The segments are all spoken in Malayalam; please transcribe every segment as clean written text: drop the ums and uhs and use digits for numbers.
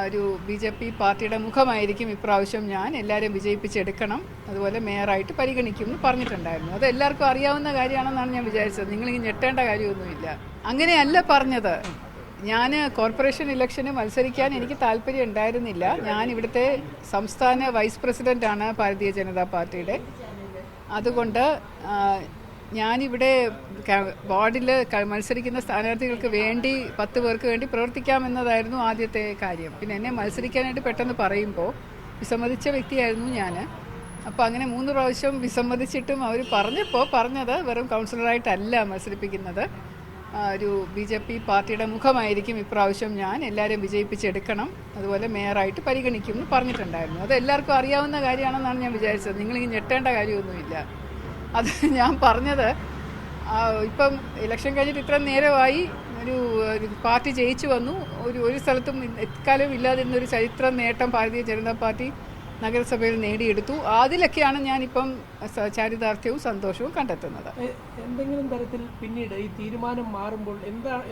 ഒരു ബി.ജെ.പി. പാർട്ടിയുടെ മുഖമായിരിക്കും ഇപ്രാവശ്യം ഞാൻ, എല്ലാവരും വിജയിപ്പിച്ചെടുക്കണം, അതുപോലെ മേയറായിട്ട് പരിഗണിക്കും എന്ന് പറഞ്ഞിട്ടുണ്ടായിരുന്നു. അത് എല്ലാവർക്കും അറിയാവുന്ന കാര്യമാണെന്നാണ് ഞാൻ വിചാരിച്ചത്. നിങ്ങളിങ്ങനെ ഞെട്ടേണ്ട കാര്യമൊന്നുമില്ല. അങ്ങനെയല്ല പറഞ്ഞത്. ഞാൻ കോർപ്പറേഷൻ ഇലക്ഷന് മത്സരിക്കാൻ എനിക്ക് താല്പര്യം ഉണ്ടായിരുന്നില്ല. ഞാൻ ഇവിടുത്തെ സംസ്ഥാന വൈസ് പ്രസിഡൻ്റാണ് ഭാരതീയ ജനതാ പാർട്ടിയുടെ. അതുകൊണ്ട് ഞാനിവിടെ വാർഡിൽ മത്സരിക്കുന്ന സ്ഥാനാർത്ഥികൾക്ക് വേണ്ടി 10 പേർക്ക് വേണ്ടി പ്രവർത്തിക്കാമെന്നതായിരുന്നു ആദ്യത്തെ കാര്യം. പിന്നെ എന്നെ മത്സരിക്കാനായിട്ട് പെട്ടെന്ന് പറയുമ്പോൾ വിസമ്മതിച്ച വ്യക്തിയായിരുന്നു ഞാൻ. അപ്പോൾ അങ്ങനെ 3 പ്രാവശ്യം വിസമ്മതിച്ചിട്ടും അവർ പറഞ്ഞത് വെറും കൗൺസിലറായിട്ടല്ല മത്സരിപ്പിക്കുന്നത്, ഒരു ബി.ജെ.പി. പാർട്ടിയുടെ മുഖമായിരിക്കും ഇപ്രാവശ്യം ഞാൻ, എല്ലാവരും വിജയിപ്പിച്ചെടുക്കണം, അതുപോലെ മേയറായിട്ട് പരിഗണിക്കും എന്ന് പറഞ്ഞിട്ടുണ്ടായിരുന്നു. അത് എല്ലാവർക്കും അറിയാവുന്ന കാര്യമാണെന്നാണ് ഞാൻ വിചാരിച്ചത്. നിങ്ങളിങ്ങനെ ഞെട്ടേണ്ട കാര്യമൊന്നുമില്ല. അത് ഞാൻ പറഞ്ഞത് ഇപ്പം ഇലക്ഷൻ കഴിഞ്ഞിട്ട് ഇത്ര നേരമായി, ഒരു പാർട്ടി ജയിച്ചു വന്നു, ഒരു സ്ഥലത്തും എക്കാലവും ഇല്ലാതിരുന്നൊരു ചരിത്ര നേട്ടം ഭാരതീയ ജനതാ പാർട്ടി നഗരസഭയിൽ നേടിയെടുത്തു. അതിലൊക്കെയാണ് ഞാനിപ്പം ചാരിതാർത്ഥ്യവും സന്തോഷവും കണ്ടെത്തുന്നത്. എന്തെങ്കിലും തരത്തിൽ പിന്നീട് ഈ തീരുമാനം മാറുമ്പോൾ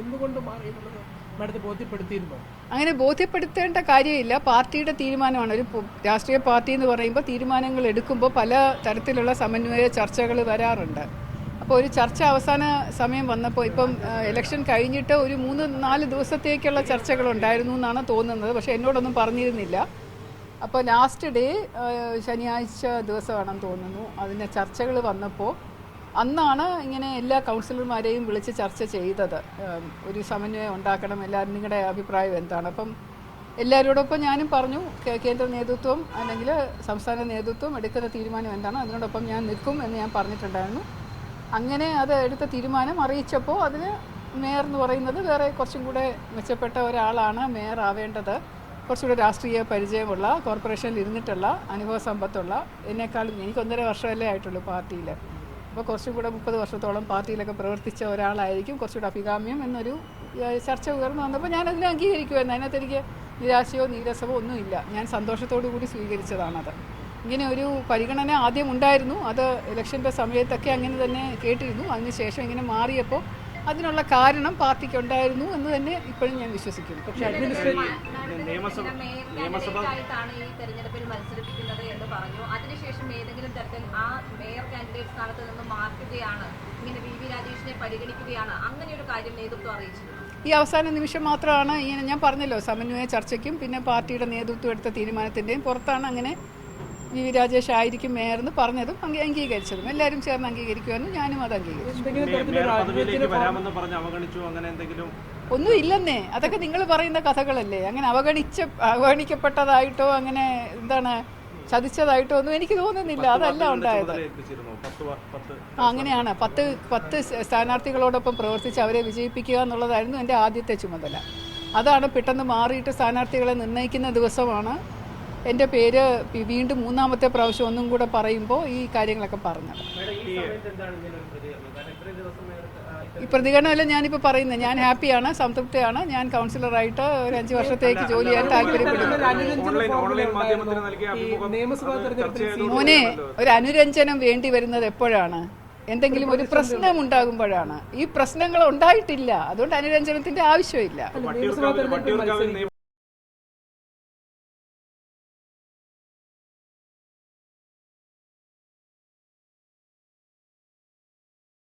എന്തുകൊണ്ട് മാറിയെന്നുള്ളത് മാഡത്തെ ബോധ്യപ്പെടുത്തിയിരുന്നോ? അങ്ങനെ ബോധ്യപ്പെടുത്തേണ്ട കാര്യമില്ല. പാർട്ടിയുടെ തീരുമാനമാണ്. ഒരു രാഷ്ട്രീയ പാർട്ടി എന്ന് പറയുമ്പോൾ തീരുമാനങ്ങൾ എടുക്കുമ്പോൾ പല തരത്തിലുള്ള സമന്വയ ചർച്ചകൾ വരാറുണ്ട്. അപ്പോൾ ഒരു ചർച്ച അവസാന സമയം വന്നപ്പോൾ ഇപ്പം ഇലക്ഷൻ കഴിഞ്ഞിട്ട് ഒരു 3-4 ദിവസത്തേക്കുള്ള ചർച്ചകളുണ്ടായിരുന്നു എന്നാണ് തോന്നുന്നത്. പക്ഷേ എന്നോടൊന്നും പറഞ്ഞിരുന്നില്ല. അപ്പോൾ ലാസ്റ്റ് ഡേ ശനിയാഴ്ച ദിവസമാണെന്ന് തോന്നുന്നു, അതിന് ചർച്ചകൾ വന്നപ്പോൾ അന്നാണ് ഇങ്ങനെ എല്ലാ കൗൺസിലർമാരെയും വിളിച്ച് ചർച്ച ചെയ്തത്. ഒരു സമന്വയം ഉണ്ടാക്കണം, എല്ലാവരും നിങ്ങളുടെ അഭിപ്രായം എന്താണ്. അപ്പം എല്ലാവരോടൊപ്പം ഞാനും പറഞ്ഞു, കേന്ദ്ര നേതൃത്വം അല്ലെങ്കിൽ സംസ്ഥാന നേതൃത്വം എടുക്കുന്ന തീരുമാനം എന്താണ്, അതിനോടൊപ്പം ഞാൻ നിൽക്കും എന്ന് ഞാൻ പറഞ്ഞിട്ടുണ്ടായിരുന്നു. അങ്ങനെ അത് എടുത്ത തീരുമാനം അറിയിച്ചപ്പോൾ അതിന് മേയർ എന്ന് പറയുന്നത് വേറെ കുറച്ചും കൂടെ മെച്ചപ്പെട്ട ഒരാളാണ് മേയർ ആവേണ്ടത്. കുറച്ചുകൂടെ രാഷ്ട്രീയ പരിചയമുള്ള, കോർപ്പറേഷനിൽ ഇരുന്നിട്ടുള്ള, അനുഭവ സമ്പത്തുള്ള, എന്നെക്കാളും എനിക്ക് 1.5 വർഷമല്ലേ ആയിട്ടുള്ളൂ പാർട്ടിയിൽ. അപ്പോൾ കുറച്ചും കൂടെ 30 വർഷത്തോളം പാർട്ടിയിലൊക്കെ പ്രവർത്തിച്ച ഒരാളായിരിക്കും കുറച്ചുകൂടെ അഭികാമ്യം എന്നൊരു ചർച്ച ഉയർന്നു വന്നപ്പോൾ ഞാനതിനെ അംഗീകരിക്കുമായിരുന്നു. അതിനകത്ത് എനിക്ക് നിരാശയോ നീരസമോ ഒന്നുമില്ല. ഞാൻ സന്തോഷത്തോടു കൂടി സ്വീകരിച്ചതാണത്. ഇങ്ങനെ ഒരു പരിഗണന ആദ്യം ഉണ്ടായിരുന്നു, അത് ഇലക്ഷൻ്റെ സമയത്തൊക്കെ അങ്ങനെ തന്നെ കേട്ടിരുന്നു. അതിനുശേഷം ഇങ്ങനെ മാറിയപ്പോൾ അതിനുള്ള കാരണം പാർട്ടിക്ക് ഉണ്ടായിരുന്നു എന്ന് തന്നെ ഇപ്പോഴും ഞാൻ വിശ്വസിക്കുന്നു. പക്ഷേ നിയമസഭയായിട്ടാണ് ഈ തെരഞ്ഞെടുപ്പിൽ മത്സരിപ്പിക്കുന്നത് എന്ന് പറഞ്ഞു. അതിനുശേഷം ഏതെങ്കിലും തരത്തിൽ ആ മേയർ കാൻഡിഡേറ്റ് സ്ഥാനത്ത് നിന്ന് മാറ്റുകയാണ്, ഇങ്ങനെ വി രാജേഷിനെ പരിഗണിക്കുകയാണ്, അങ്ങനെ ഒരു കാര്യം നേതൃത്വം അറിയിച്ചിരുന്നു. ഈ അവസാന നിമിഷം മാത്രമാണ് ഇങ്ങനെ ഞാൻ പറഞ്ഞല്ലോ, സമന്വയ ചർച്ചയ്ക്കും പിന്നെ പാർട്ടിയുടെ നേതൃത്വം എടുത്ത തീരുമാനത്തിൻ്റെയും പുറത്താണ് അങ്ങനെ വി രാജേഷ് ആയിരിക്കും മേയർ എന്ന് പറഞ്ഞതും അംഗീകരിച്ചതും. എല്ലാവരും ചേർന്ന് അംഗീകരിക്കുമെന്ന് ഞാനും അത് അംഗീകരിച്ചു. ഒന്നും ഇല്ലെന്നേ, അതൊക്കെ നിങ്ങൾ പറയുന്ന കഥകളല്ലേ. അങ്ങനെ അവഗണിക്കപ്പെട്ടതായിട്ടോ അങ്ങനെ എന്താണ് ചതിച്ചതായിട്ടോ ഒന്നും എനിക്ക് തോന്നുന്നില്ല. അതല്ല ഉണ്ടായത്. അങ്ങനെയാണ് 10 സ്ഥാനാർത്ഥികളോടൊപ്പം പ്രവർത്തിച്ച് അവരെ വിജയിപ്പിക്കുക എന്നുള്ളതായിരുന്നു എൻ്റെ ആദ്യത്തെ ചുമതല. അതാണ് പെട്ടെന്ന് മാറിയിട്ട് സ്ഥാനാർത്ഥികളെ നിർണ്ണയിക്കുന്ന ദിവസമാണ് എൻ്റെ പേര് വീണ്ടും 3ാമത്തെ പ്രാവശ്യം ഒന്നും കൂടെ പറയുമ്പോൾ ഈ കാര്യങ്ങളൊക്കെ പറഞ്ഞത്. ഈ പ്രതികരണമല്ല ഞാനിപ്പോൾ പറയുന്നത്. ഞാൻ ഹാപ്പിയാണ്, സംതൃപ്തിയാണ്. ഞാൻ കൗൺസിലറായിട്ട് ഒരു 5 വർഷത്തേക്ക് ജോലി ചെയ്യാൻ താല്പര്യപ്പെടുന്നു. മോനെ, ഒരു അനുരഞ്ജനം വേണ്ടി വരുന്നത് എപ്പോഴാണ്? എന്തെങ്കിലും ഒരു പ്രശ്നം ഉണ്ടാകുമ്പോഴാണ്. ഈ പ്രശ്നങ്ങൾ ഉണ്ടായിട്ടില്ല, അതുകൊണ്ട് അനുരഞ്ജനത്തിന്റെ ആവശ്യമില്ല.